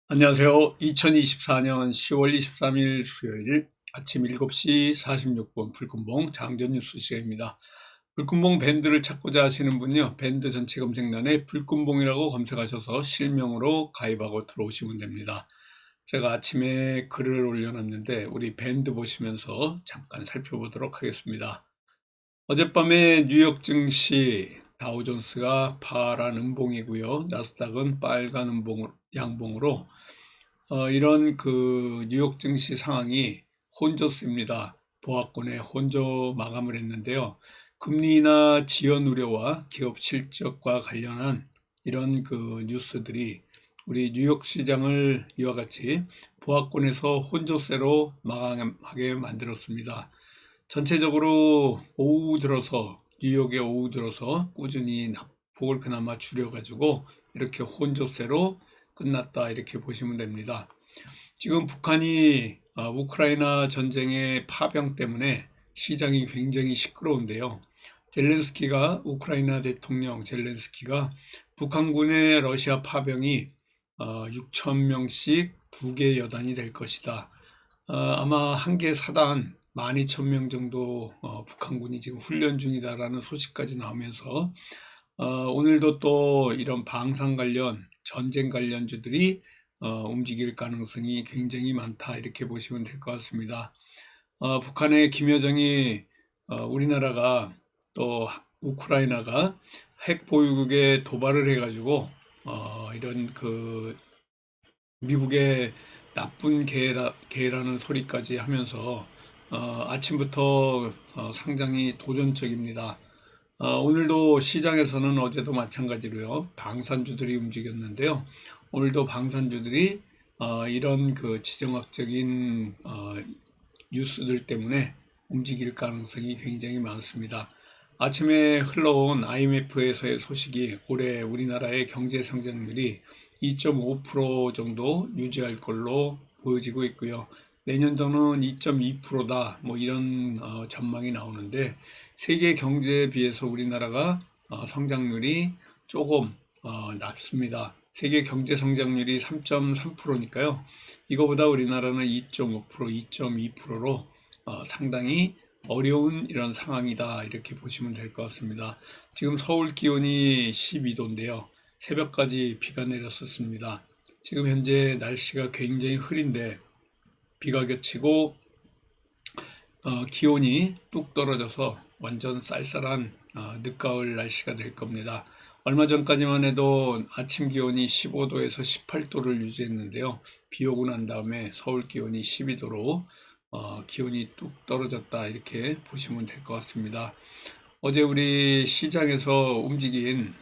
안녕하세요. 2024년 10월 23일 수요일 아침 7시 46분 불금봉 장전 뉴스 시간입니다. 불금봉 밴드를 찾고자 하시는 분요, 밴드 전체 검색란에 불금봉이라고 검색하셔서 실명으로 가입하고 들어오시면 됩니다. 제가 아침에 글을 올려놨는데 우리 밴드 보시면서 잠깐 살펴보도록 하겠습니다. 어젯밤에 뉴욕 증시 다우존스가 파란 음봉이고요. 나스닥은 빨간 양봉으로 이런 뉴욕 증시 상황이 혼조세입니다. 보합권에 혼조 마감을 했는데요. 금리나 지연 우려와 기업 실적과 관련한 이런 뉴스들이 우리 뉴욕 시장을 이와 같이 보합권에서 혼조세로 마감하게 만들었습니다. 전체적으로 뉴욕의 오후 들어서 꾸준히 낙폭을 그나마 줄여가지고 이렇게 혼조세로 끝났다 이렇게 보시면 됩니다. 지금 북한이 우크라이나 전쟁의 파병 때문에 시장이 굉장히 시끄러운데요. 우크라이나 대통령 젤렌스키가 북한군의 러시아 파병이 6천 명씩 2개 여단이 될 것이다. 아마 한 개 사단 12,000명 정도 북한군이 지금 훈련 중이다라는 소식까지 나오면서 오늘도 또 이런 방산 관련 전쟁 관련주들이 움직일 가능성이 굉장히 많다 이렇게 보시면 될 것 같습니다. 북한의 김여정이 우리나라가 또 우크라이나가 핵 보유국에 도발을 해가지고 이런 미국의 나쁜 개라는 소리까지 하면서 아침부터 상당히 도전적입니다. 오늘도 시장에서는 어제도 마찬가지로요, 방산주들이 움직였는데요. 오늘도 방산주들이 이런 지정학적인 뉴스들 때문에 움직일 가능성이 굉장히 많습니다. 아침에 흘러온 IMF에서의 소식이 올해 우리나라의 경제 성장률이 2.5% 정도 유지할 걸로 보여지고 있고요. 내년도는 2.2%다 뭐 이런 전망이 나오는데, 세계 경제에 비해서 우리나라가 성장률이 조금 낮습니다. 세계 경제 성장률이 3.3%니까요. 이거보다 우리나라는 2.5%, 2.2%로 상당히 어려운 이런 상황이다 이렇게 보시면 될 것 같습니다. 지금 서울 기온이 12도인데요. 새벽까지 비가 내렸었습니다. 지금 현재 날씨가 굉장히 흐린데 비가 겹치고 기온이 뚝 떨어져서 완전 쌀쌀한 늦가을 날씨가 될 겁니다. 얼마 전까지만 해도 아침 기온이 15도에서 18도를 유지했는데요. 비 오고 난 다음에 서울 기온이 12도로 기온이 뚝 떨어졌다 이렇게 보시면 될 것 같습니다. 어제 우리 시장에서 움직인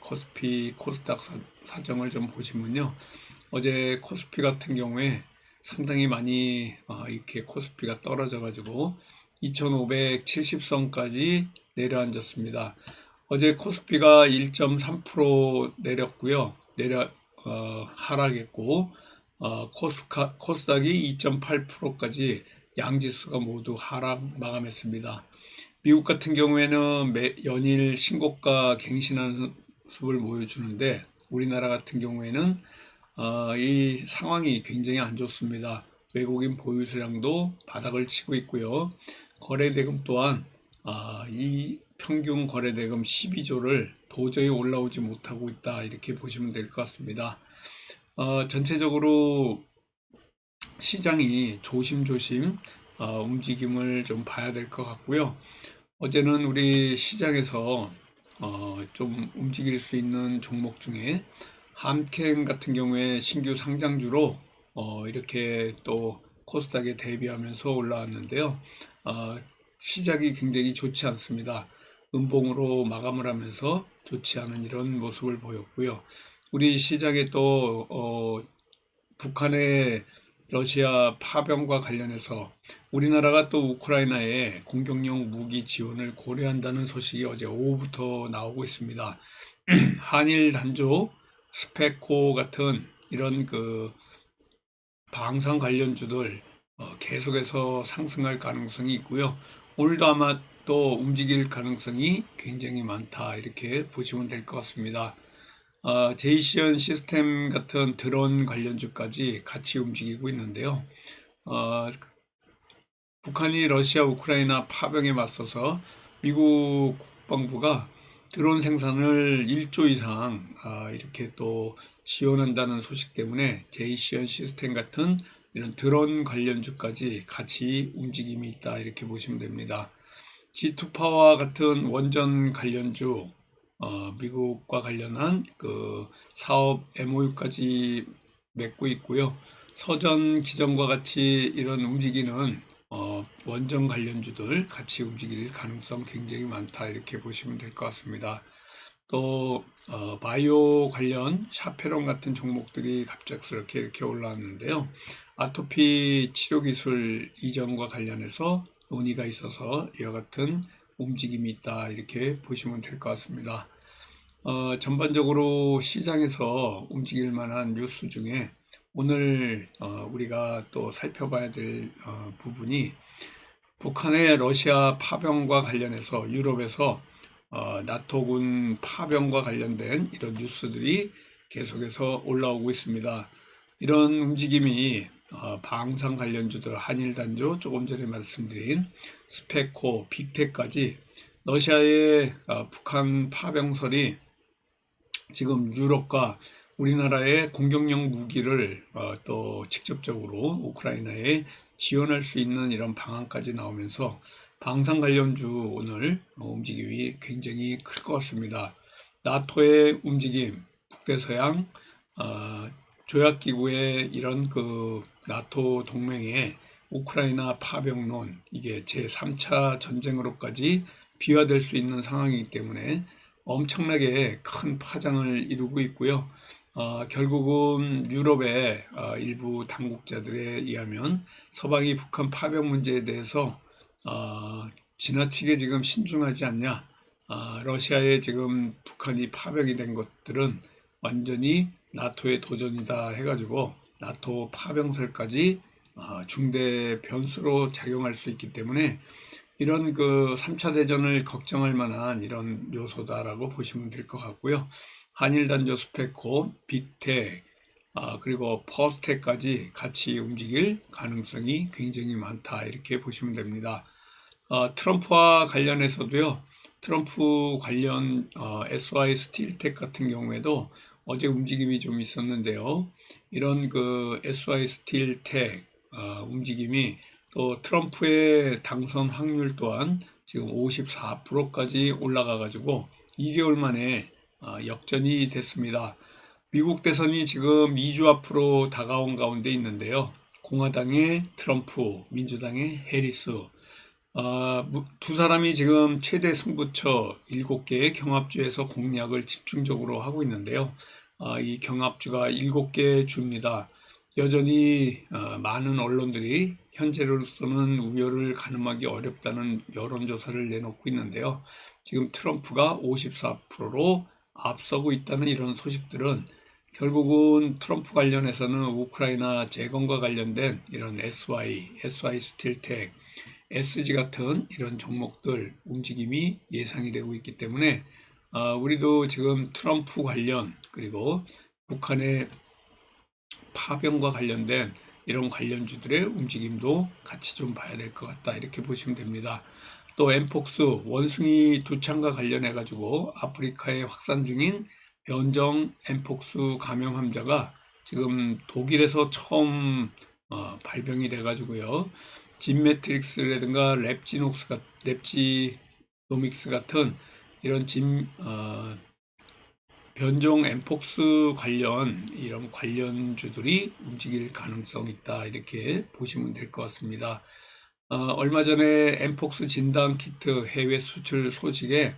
코스피, 코스닥 사정을 좀 보시면요. 어제 코스피 같은 경우에 상당히 많이 이렇게 코스피가 떨어져가지고 2570선까지 내려앉았습니다. 어제 코스피가 1.3% 내렸고요. 하락했고, 코스닥이 2.8%까지 양지수가 모두 하락 마감했습니다. 미국 같은 경우에는 연일 신고가 갱신하는 모습을 보여주는데, 우리나라 같은 경우에는 이 상황이 굉장히 안 좋습니다. 외국인 보유 수량도 바닥을 치고 있고요. 거래대금 또한 이 평균 거래대금 12조를 도저히 올라오지 못하고 있다 이렇게 보시면 될 것 같습니다. 전체적으로 시장이 조심조심 움직임을 좀 봐야 될 것 같고요. 어제는 우리 시장에서 좀 움직일 수 있는 종목 중에 함켄 같은 경우에 신규 상장주로 이렇게 또 코스닥에 대비하면서 올라왔는데요. 시작이 굉장히 좋지 않습니다. 음봉으로 마감을 하면서 좋지 않은 이런 모습을 보였고요. 우리 시장에 또 북한의 러시아 파병과 관련해서 우리나라가 또 우크라이나에 공격용 무기 지원을 고려한다는 소식이 어제 오후부터 나오고 있습니다. 한일 단조, 스페코 같은 이런 방산 관련주들 계속해서 상승할 가능성이 있고요. 오늘도 아마 또 움직일 가능성이 굉장히 많다 이렇게 보시면 될 것 같습니다. 제이시언 시스템 같은 드론 관련주까지 같이 움직이고 있는데요. 북한이 러시아 우크라이나 파병에 맞서서 미국 국방부가 드론 생산을 1조 이상 이렇게 또 지원한다는 소식 때문에 제이시언 시스템 같은 이런 드론 관련주까지 같이 움직임이 있다 이렇게 보시면 됩니다. G2파와 같은 원전 관련주 미국과 관련한 그 사업 MOU까지 맺고 있고요. 서전 기전과 같이 이런 움직이는 원전 관련주들 같이 움직일 가능성 굉장히 많다 이렇게 보시면 될 것 같습니다. 또 바이오 관련 샤페론 같은 종목들이 갑작스럽게 이렇게 올라왔는데요. 아토피 치료 기술 이전과 관련해서 논의가 있어서 이와 같은 움직임이 있다 이렇게 보시면 될 것 같습니다. 전반적으로 시장에서 움직일 만한 뉴스 중에 오늘 우리가 또 살펴봐야 될 부분이 북한의 러시아 파병과 관련해서 유럽에서 나토군 파병과 관련된 이런 뉴스들이 계속해서 올라오고 있습니다. 이런 움직임이 방산 관련주들 한일단조 조금 전에 말씀드린 스페코, 빅텍까지 러시아의 북한 파병설이 지금 유럽과 우리나라의 공격용 무기를 또 직접적으로 우크라이나에 지원할 수 있는 이런 방안까지 나오면서 방산 관련주 오늘 움직임이 굉장히 클 것 같습니다. 나토의 움직임, 북대서양 조약기구의 이런 그 나토 동맹의 우크라이나 파병론 이게 제3차 전쟁으로까지 비화될 수 있는 상황이기 때문에 엄청나게 큰 파장을 이루고 있고요. 결국은 유럽의 일부 당국자들에 의하면 서방이 북한 파병 문제에 대해서 지나치게 지금 신중하지 않냐. 러시아에 지금 북한이 파병이 된 것들은 완전히 나토의 도전이다 해가지고 나토 파병설까지 중대 변수로 작용할 수 있기 때문에 이런 그 3차 대전을 걱정할 만한 이런 요소다라고 보시면 될 것 같고요. 한일단조 스페코, 빅텍, 그리고 퍼스텍까지 같이 움직일 가능성이 굉장히 많다 이렇게 보시면 됩니다. 트럼프와 관련해서도요. 트럼프 관련 SY 스틸텍 같은 경우에도 어제 움직임이 좀 있었는데요. 이런 그 SY 스틸텍 움직임이 또 트럼프의 당선 확률 또한 지금 54%까지 올라가 가지고 2개월 만에 역전이 됐습니다. 미국 대선이 지금 2주 앞으로 다가온 가운데 있는데요. 공화당의 트럼프, 민주당의 해리스 두 사람이 지금 최대 승부처 7개의 경합주에서 공략을 집중적으로 하고 있는데요. 이 경합주가 7개 주입니다. 여전히 많은 언론들이 현재로서는 우열을 가늠하기 어렵다는 여론조사를 내놓고 있는데요. 지금 트럼프가 54%로 앞서고 있다는 이런 소식들은 결국은 트럼프 관련해서는 우크라이나 재건과 관련된 이런 SY 스틸텍, SG 같은 이런 종목들 움직임이 예상이 되고 있기 때문에 우리도 지금 트럼프 관련 그리고 북한의 파병과 관련된 이런 관련주들의 움직임도 같이 좀 봐야 될 것 같다 이렇게 보시면 됩니다. 또 엠폭스 원숭이 두창과 관련해 가지고 아프리카에 확산 중인 변종 엠폭스 감염 환자가 지금 독일에서 처음 발병이 돼 가지고요. 진매트릭스라든가 랩지노믹스 같은 이런 변종 엠폭스 관련 이런 관련주들이 움직일 가능성이 있다 이렇게 보시면 될 것 같습니다. 얼마 전에 엠폭스 진단 키트 해외 수출 소식에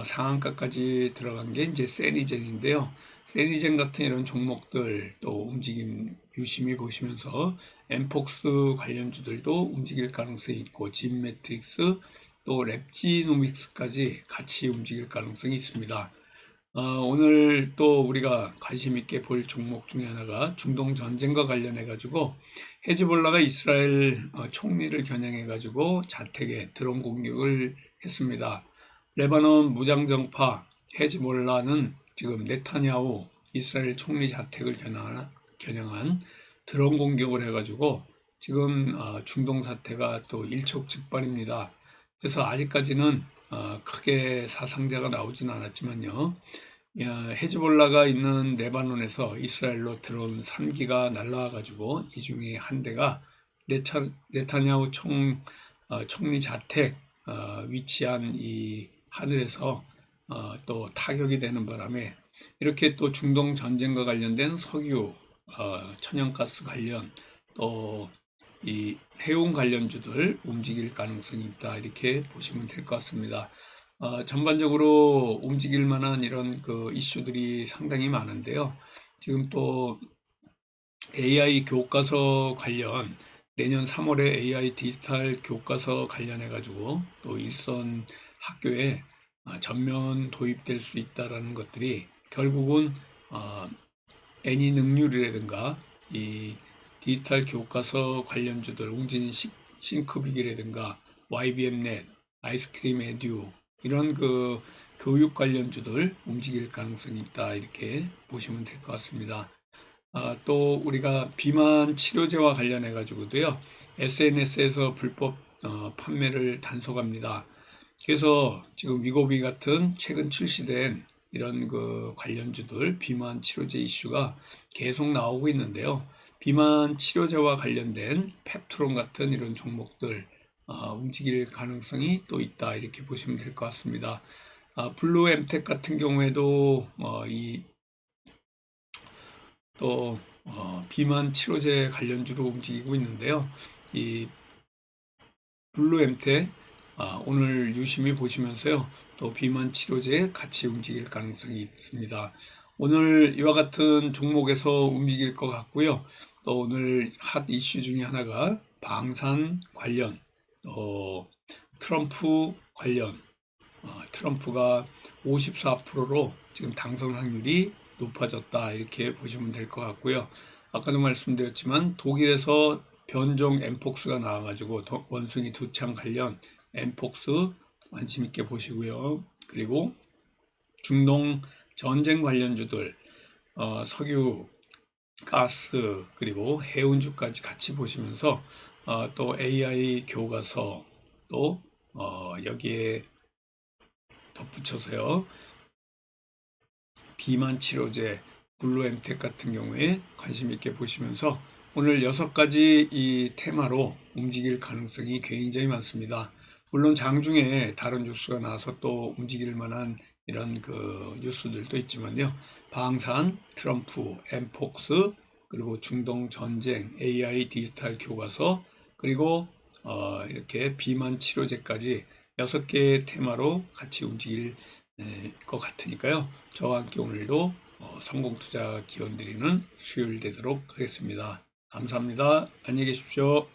상한가까지 들어간 게 이제 세니젠인데요. 세니젠 같은 이런 종목들 또 움직임 유심히 보시면서 엠폭스 관련주들도 움직일 가능성이 있고 진매트릭스 또 랩지노믹스까지 같이 움직일 가능성이 있습니다. 오늘 또 우리가 관심 있게 볼 종목 중에 하나가 중동 전쟁과 관련해 가지고 헤즈볼라가 이스라엘 총리를 겨냥해 가지고 자택에 드론 공격을 했습니다. 레바논 무장정파 헤즈볼라는 지금 네타냐후 이스라엘 총리 자택을 겨냥한 드론 공격을 해가지고 지금 중동 사태가 또 일촉즉발입니다. 그래서 아직까지는 크게 사상자가 나오진 않았지만요. 헤즈볼라가 있는 레바논에서 이스라엘로 들어온 3기가 날라와가지고 이 중에 한 대가 네타냐후 총리 자택 위치한 이 하늘에서 또 타격이 되는 바람에 이렇게 또 중동 전쟁과 관련된 석유, 천연가스 관련 또 이 해운 관련주들 움직일 가능성이 있다 이렇게 보시면 될 것 같습니다. 전반적으로 움직일 만한 이런 그 이슈들이 상당히 많은데요. 지금 또 AI 교과서 관련 내년 3월에 AI 디지털 교과서 관련해 가지고 또 일선 학교에 전면 도입될 수 있다라는 것들이 결국은 애니 능률이라든가 이 디지털 교과서 관련주들 웅진 싱크빅이라든가 YBM넷, 아이스크림 에듀 이런 그 교육 관련주들 움직일 가능성이 있다 이렇게 보시면 될 것 같습니다. 또 우리가 비만 치료제와 관련해 가지고도요 SNS에서 불법 판매를 단속합니다. 그래서 지금 위고비 같은 최근 출시된 이런 그 관련주들 비만 치료제 이슈가 계속 나오고 있는데요. 비만 치료제와 관련된 펩트론 같은 이런 종목들 움직일 가능성이 또 있다 이렇게 보시면 될 것 같습니다. 블루엠텍 같은 경우에도 비만 치료제 관련주로 움직이고 있는데요. 이 블루엠텍 오늘 유심히 보시면서요. 또 비만 치료제 같이 움직일 가능성이 있습니다. 오늘 이와 같은 종목에서 움직일 것 같고요. 또 오늘 핫 이슈 중에 하나가 방산 관련, 트럼프 관련, 트럼프가 54%로 지금 당선 확률이 높아졌다 이렇게 보시면 될 것 같고요. 아까도 말씀드렸지만 독일에서 변종 엠폭스가 나와가지고 원숭이 두창 관련 엠폭스 관심 있게 보시고요. 그리고 중동 전쟁 관련주들 석유, 가스 그리고 해운주까지 같이 보시면서 또 AI 교과서 또 여기에 덧붙여서요. 비만 치료제, 블루엠텍 같은 경우에 관심 있게 보시면서 오늘 6가지 이 테마로 움직일 가능성이 굉장히 많습니다. 물론 장중에 다른 뉴스가 나와서 또 움직일 만한 이런 그 뉴스들도 있지만요. 방산, 트럼프, 엠폭스, 그리고 중동 전쟁, AI 디지털 교과서, 그리고 이렇게 비만 치료제까지 6개의 테마로 같이 움직일 것 같으니까요. 저와 함께 오늘도 성공 투자 기원 드리는 수요일 되도록 하겠습니다. 감사합니다. 안녕히 계십시오.